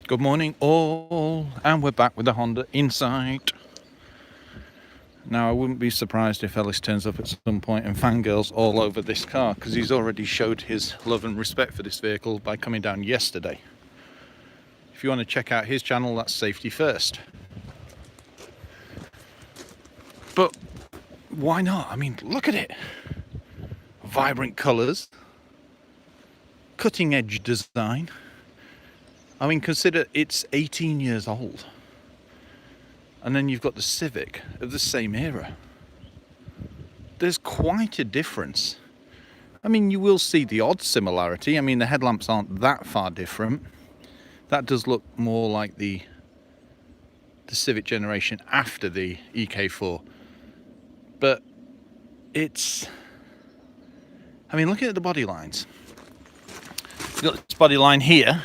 Good morning all, and we're back with the Honda Insight. Now I wouldn't be surprised if Ellis turns up at some point and fangirls all over this car, because he's already showed his love and respect for this vehicle by coming down yesterday. If you want to check out his channel, that's Safety First. But why not? I mean, look at it. Vibrant colours, cutting edge design. I mean, consider it's 18 years old. And then you've got the Civic of the same era. There's quite a difference. I mean, you will see the odd similarity. I mean, the headlamps aren't that far different. That does look more like the Civic generation after the ek4. But it's... I mean, looking at the body lines. You've got this body line here,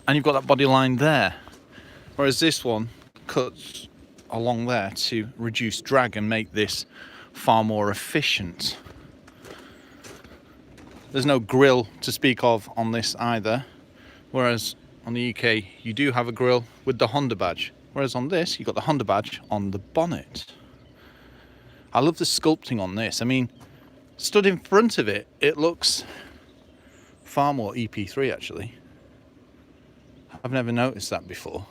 and you've got that body line there. Whereas this one cuts along there to reduce drag and make this far more efficient. There's no grille to speak of on this either, whereas on the EK you do have a grille with the Honda badge, whereas on this you've got the Honda badge on the bonnet. I love the sculpting on this. I mean, stood in front of it, it looks far more EP3 actually. I've never noticed that before.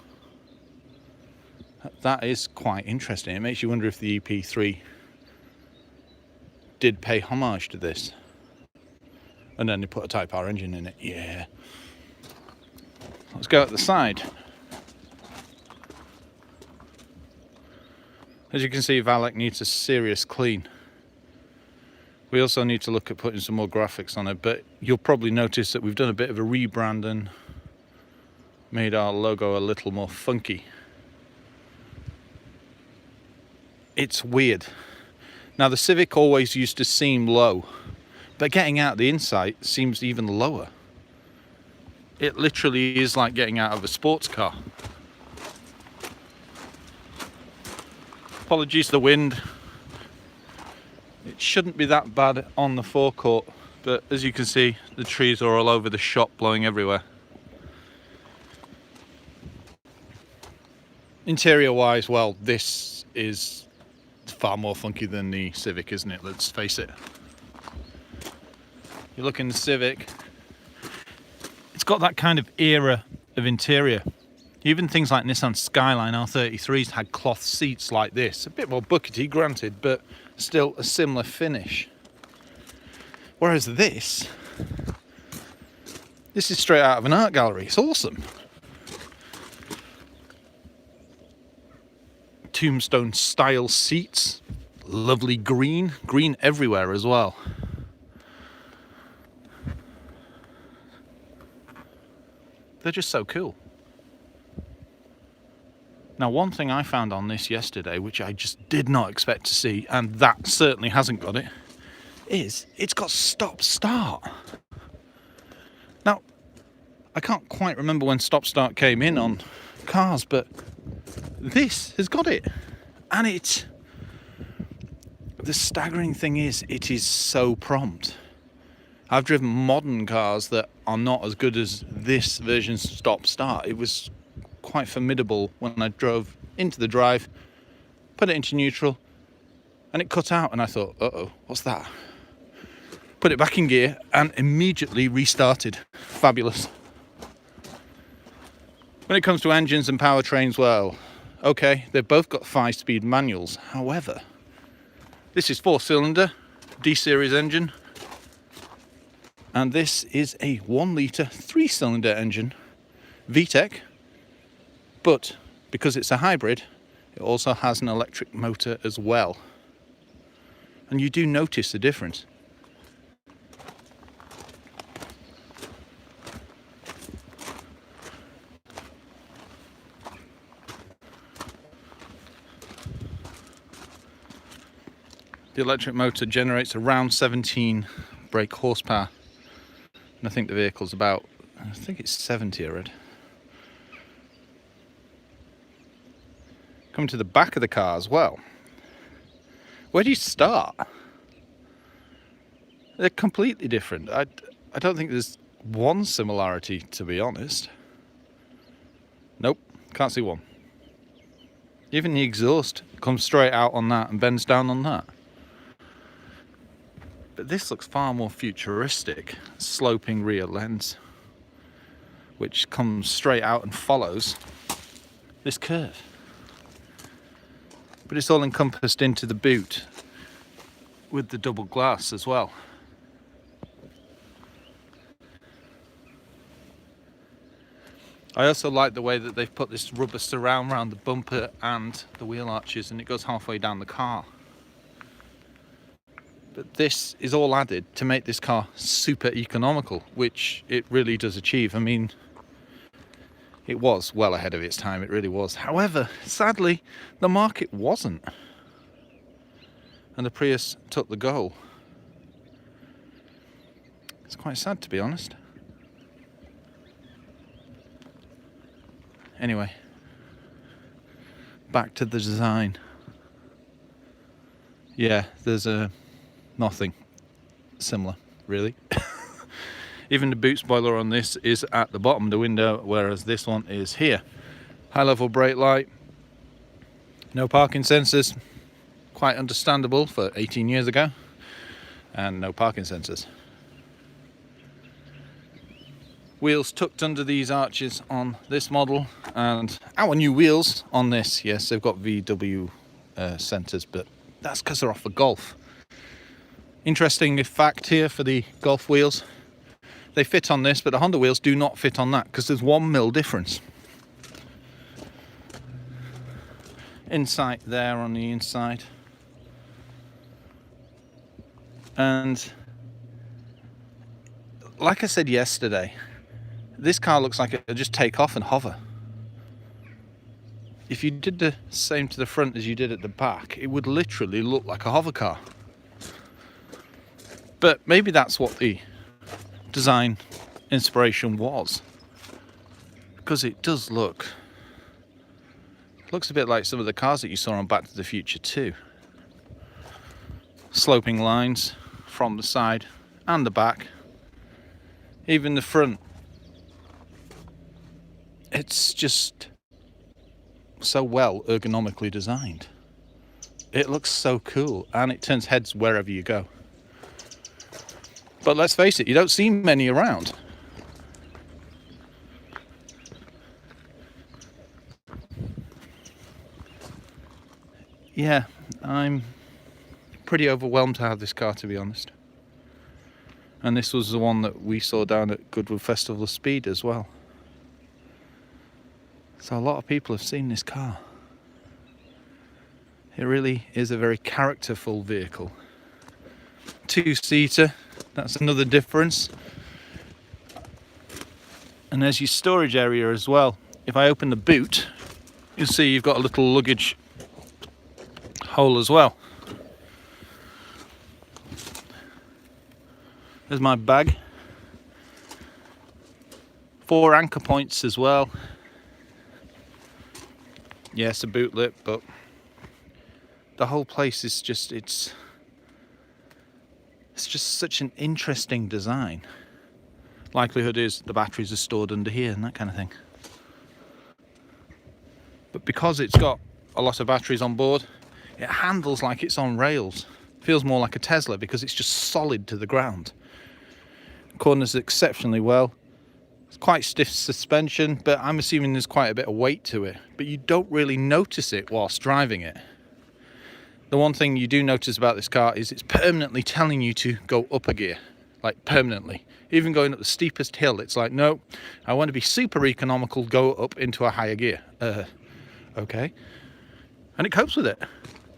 That is quite interesting. It makes you wonder if the EP3 did pay homage to this. And then they put a Type R engine in it. Yeah. Let's go at the side. As you can see, Valek needs a serious clean. We also need to look at putting some more graphics on it, but you'll probably notice that we've done a bit of a rebrand and made our logo a little more funky. It's weird. Now the Civic always used to seem low, but getting out of the Insight seems even lower. It literally is like getting out of a sports car. Apologies for the wind. It shouldn't be that bad on the forecourt, but as you can see, the trees are all over the shop, blowing everywhere. Interior wise, well, this is far more funky than the Civic, isn't it? Let's face it. You look in the Civic, it's got that kind of era of interior. Even things like Nissan Skyline R33s had cloth seats like this. A bit more buckety, granted, but still a similar finish. Whereas this is straight out of an art gallery. It's awesome. Tombstone style seats, lovely green everywhere as well. They're just so cool. Now, one thing I found on this yesterday, which I just did not expect to see, and that certainly hasn't got it, is it's got stop start. Now, I can't quite remember when stop start came in on cars, but this has got it. And the staggering thing is, it is so prompt. I've driven modern cars that are not as good as this version's stop start. It was quite formidable when I drove into the drive, put it into neutral, and it cut out, and I thought, uh-oh, what's that? Put it back in gear and immediately restarted. Fabulous. When it comes to engines and powertrains, well, okay, they've both got 5-speed manuals. However, this is 4-cylinder D-series engine, and this is a 1-litre 3-cylinder engine, VTEC, but because it's a hybrid, it also has an electric motor as well. And you do notice the difference. The electric motor generates around 17 brake horsepower, and I think the vehicle's about, I think it's 70 already. Coming to the back of the car as well. Where do you start? They're completely different. I don't think there's one similarity, to be honest. Nope, can't see one. Even the exhaust comes straight out on that and bends down on that. But this looks far more futuristic. Sloping rear lens, which comes straight out and follows this curve. But it's all encompassed into the boot with the double glass as well. I also like the way that they've put this rubber surround around the bumper and the wheel arches, and it goes halfway down the car. But this is all added to make this car super economical, which it really does achieve. I mean, it was well ahead of its time, it really was. However, sadly, the market wasn't. And the Prius took the goal. It's quite sad, to be honest. Anyway, back to the design. Yeah, there's nothing similar, really. Even the boot spoiler on this is at the bottom of the window, whereas this one is here. High level brake light, no parking sensors, quite understandable for 18 years ago, and no parking sensors. Wheels tucked under these arches on this model, and our new wheels on this, yes, they've got VW centers, but that's because they're off the Golf. Interesting fact here for the Golf wheels, they fit on this, but the Honda wheels do not fit on that because there's 1mm difference. Insight there on the inside, and like I said yesterday, this car looks like it'll just take off and hover. If you did the same to the front as you did at the back, it would literally look like a hover car. But maybe that's what the design inspiration was, because it does looks a bit like some of the cars that you saw on Back to the Future 2. Sloping lines from the side and the back, even the front. It's just so well ergonomically designed. It looks so cool, and it turns heads wherever you go. But let's face it, you don't see many around. Yeah, I'm pretty overwhelmed to have this car, to be honest. And this was the one that we saw down at Goodwood Festival of Speed as well. So a lot of people have seen this car. It really is a very characterful vehicle. Two-seater, that's another difference. And there's your storage area as well. If I open the boot, you'll see you've got a little luggage hole as well. There's my bag. 4 anchor points as well. Yes, a boot lip, but the whole place is just, it's just such an interesting design. Likelihood is the batteries are stored under here and that kind of thing. But because it's got a lot of batteries on board, it handles like it's on rails. Feels more like a Tesla because it's just solid to the ground. Corners exceptionally well. It's quite stiff suspension, but I'm assuming there's quite a bit of weight to it. But you don't really notice it whilst driving it. The one thing you do notice about this car is it's permanently telling you to go up a gear. Like permanently. Even going up the steepest hill, it's like, no, I want to be super economical, go up into a higher gear. Okay. And it copes with it.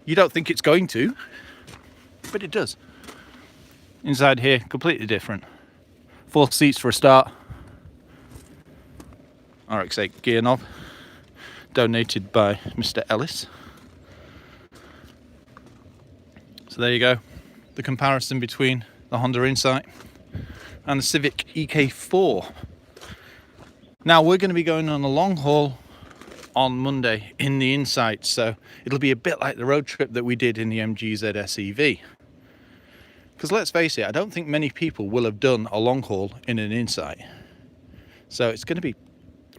You don't think it's going to, but it does. Inside here, completely different. 4 seats for a start. RX-8 gear knob, donated by Mr. Ellis. So there you go, the comparison between the Honda Insight and the Civic ek4. Now we're going to be going on a long haul on Monday in the Insight, so it'll be a bit like the road trip that we did in the MG ZS EV. Because let's face it, I don't think many people will have done a long haul in an Insight. So it's going to be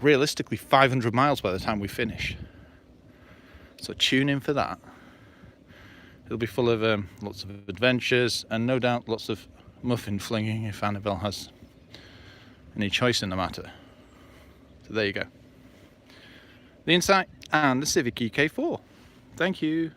realistically 500 miles by the time we finish. So tune in for that. It'll be full of lots of adventures and no doubt lots of muffin flinging if Annabelle has any choice in the matter. So there you go. The Insight and the Civic ek4. Thank you.